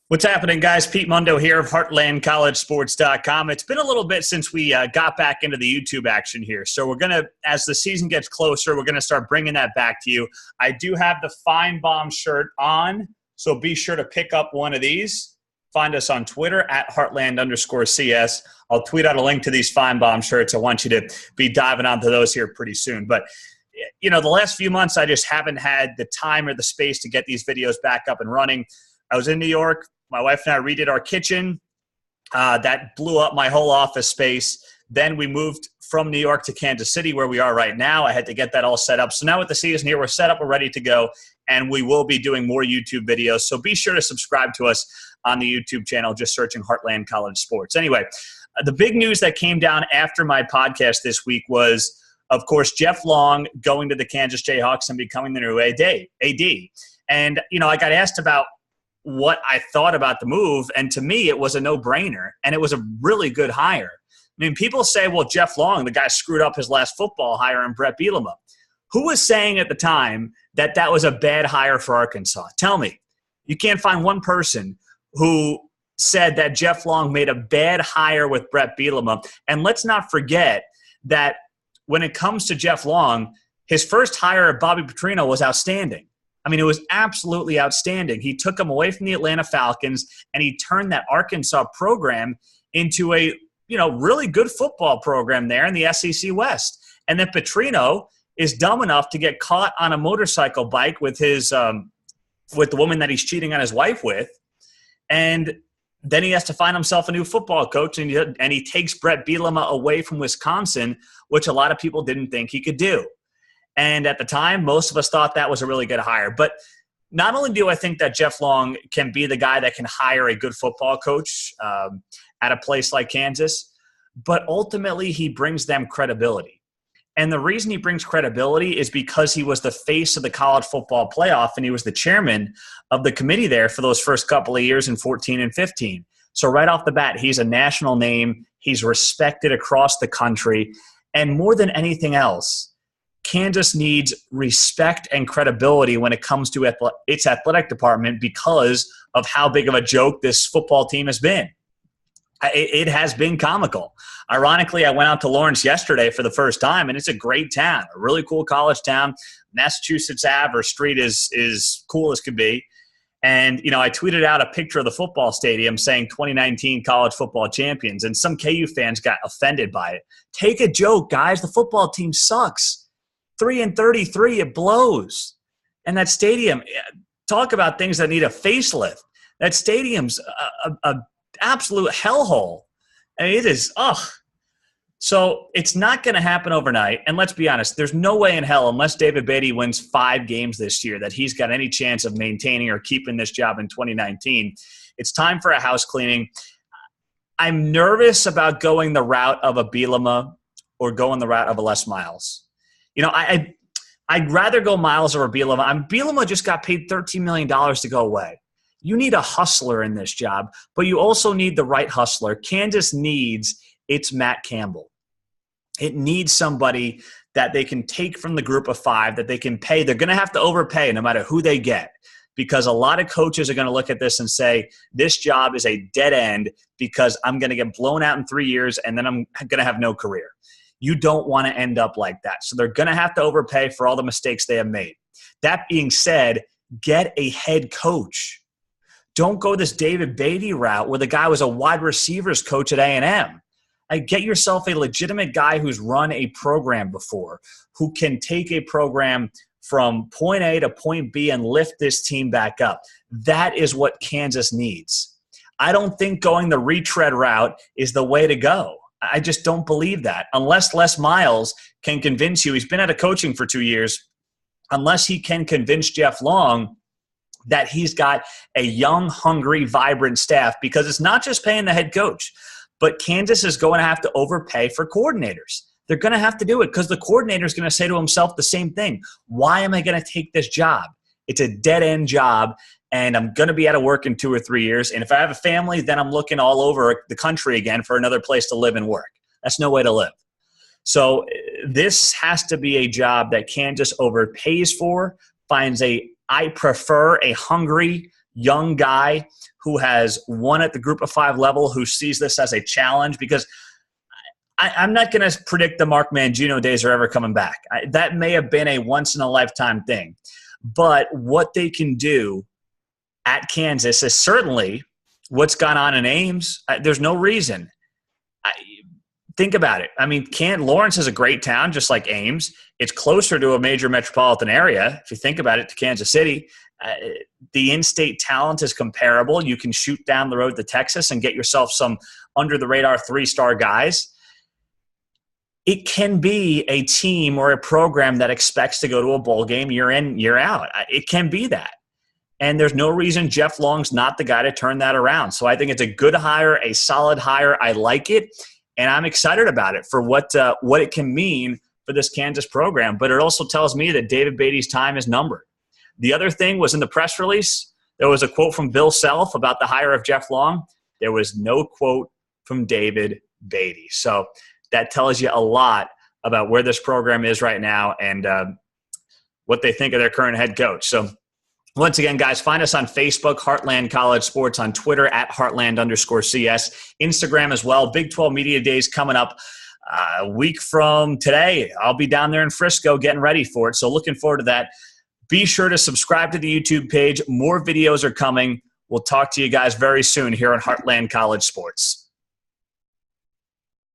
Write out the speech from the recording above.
What's happening, guys? Pete Mundo here of HeartlandCollegeSports.com. It's been a little bit since we got back into the YouTube action here. So we're going to, as the season gets closer, we're going to start bringing that back to you. I do have the Fine Bomb shirt on, so be sure to pick up one of these. Find us on Twitter at Heartland_CS. I'll tweet out a link to these Fine Bomb shirts. I want you to be diving onto those here pretty soon. But, you know, the last few months, I just haven't had the time or the space to get these videos back up and running. I was in New York. My wife and I redid our kitchen. That blew up my whole office space. Then we moved from New York to Kansas City, where we are right now. I had to get that all set up. So now with the season here, we're set up, we're ready to go, and we will be doing more YouTube videos. So be sure to subscribe to us on the YouTube channel, just searching Heartland College Sports. Anyway, the big news that came down after my podcast this week was, of course, Jeff Long going to the Kansas Jayhawks and becoming the new AD. And, you know, I got asked about what I thought about the move, and to me, it was a no-brainer, and it was a really good hire. I mean, people say, well, Jeff Long, the guy screwed up his last football hire in Brett Bielema. Who was saying at the time that that was a bad hire for Arkansas? Tell me. You can't find one person who said that Jeff Long made a bad hire with Brett Bielema. And let's not forget that when it comes to Jeff Long, his first hire of Bobby Petrino was outstanding. I mean, it was absolutely outstanding. He took him away from the Atlanta Falcons, and he turned that Arkansas program into a, really good football program there in the SEC West. And then Petrino is dumb enough to get caught on a motorcycle bike with his with the woman that he's cheating on his wife with, and then he has to find himself a new football coach, and he takes Brett Bielema away from Wisconsin, which a lot of people didn't think he could do. And at the time, most of us thought that was a really good hire. But not only do I think that Jeff Long can be the guy that can hire a good football coach at a place like Kansas, but ultimately he brings them credibility. And the reason he brings credibility is because he was the face of the college football playoff, and he was the chairman of the committee there for those first couple of years in 14 and 15. So right off the bat, he's a national name. He's respected across the country. And more than anything else, Kansas needs respect and credibility when it comes to its athletic department because of how big of a joke this football team has been. It has been comical. Ironically, I went out to Lawrence yesterday for the first time, and it's a great town, a really cool college town. Massachusetts Ave or Street is cool as could be. And, I tweeted out a picture of the football stadium saying 2019 college football champions, and some KU fans got offended by it. Take a joke, guys. The football team sucks. 3-33, it blows. And that stadium, talk about things that need a facelift. That stadium's a absolute hellhole. I mean, it is, So it's not going to happen overnight. And let's be honest, there's no way in hell, unless David Beatty wins 5 games this year, that he's got any chance of maintaining or keeping this job in 2019. It's time for a house cleaning. I'm nervous about going the route of a Bielema or going the route of a Les Miles. I'd rather go Miles over Bielema. Bielema just got paid $13 million to go away. You need a hustler in this job, but you also need the right hustler. Kansas needs its Matt Campbell. It needs somebody that they can take from the group of 5, that they can pay. They're going to have to overpay no matter who they get, because a lot of coaches are going to look at this and say, this job is a dead end because I'm going to get blown out in 3 years and then I'm going to have no career. You don't want to end up like that. So they're going to have to overpay for all the mistakes they have made. That being said, get a head coach. Don't go this David Beatty route where the guy was a wide receivers coach at A&M. Get yourself a legitimate guy who's run a program before, who can take a program from point A to point B and lift this team back up. That is what Kansas needs. I don't think going the retread route is the way to go. I just don't believe that. Unless Les Miles can convince you, he's been out of coaching for 2 years, unless he can convince Jeff Long that he's got a young, hungry, vibrant staff, because it's not just paying the head coach, but Kansas is going to have to overpay for coordinators. They're going to have to do it because the coordinator is going to say to himself the same thing. Why am I going to take this job? It's a dead-end job, and I'm going to be out of work in 2 or 3 years. And if I have a family, then I'm looking all over the country again for another place to live and work. That's no way to live. So this has to be a job that Kansas overpays for, finds I prefer a hungry, young guy who has won at the Group of 5 level, who sees this as a challenge, because I'm not going to predict the Mark Mangino days are ever coming back. That may have been a once-in-a-lifetime thing. But what they can do at Kansas is certainly what's gone on in Ames. There's no reason. Think about it. I mean, Lawrence is a great town, just like Ames. It's closer to a major metropolitan area, if you think about it, to Kansas City. The in-state talent is comparable. You can shoot down the road to Texas and get yourself some under-the-radar 3-star guys. It can be a team or a program that expects to go to a bowl game year in, year out. It can be that. And there's no reason Jeff Long's not the guy to turn that around. So I think it's a good hire, a solid hire. I like it, and I'm excited about it for what it can mean for this Kansas program. But it also tells me that David Beatty's time is numbered. The other thing was in the press release, there was a quote from Bill Self about the hire of Jeff Long. There was no quote from David Beatty. So that tells you a lot about where this program is right now and what they think of their current head coach. So once again, guys, find us on Facebook, Heartland College Sports, on Twitter at Heartland_CS, Instagram as well. Big 12 Media Days coming up a week from today. I'll be down there in Frisco getting ready for it, so looking forward to that. Be sure to subscribe to the YouTube page. More videos are coming. We'll talk to you guys very soon here on Heartland College Sports.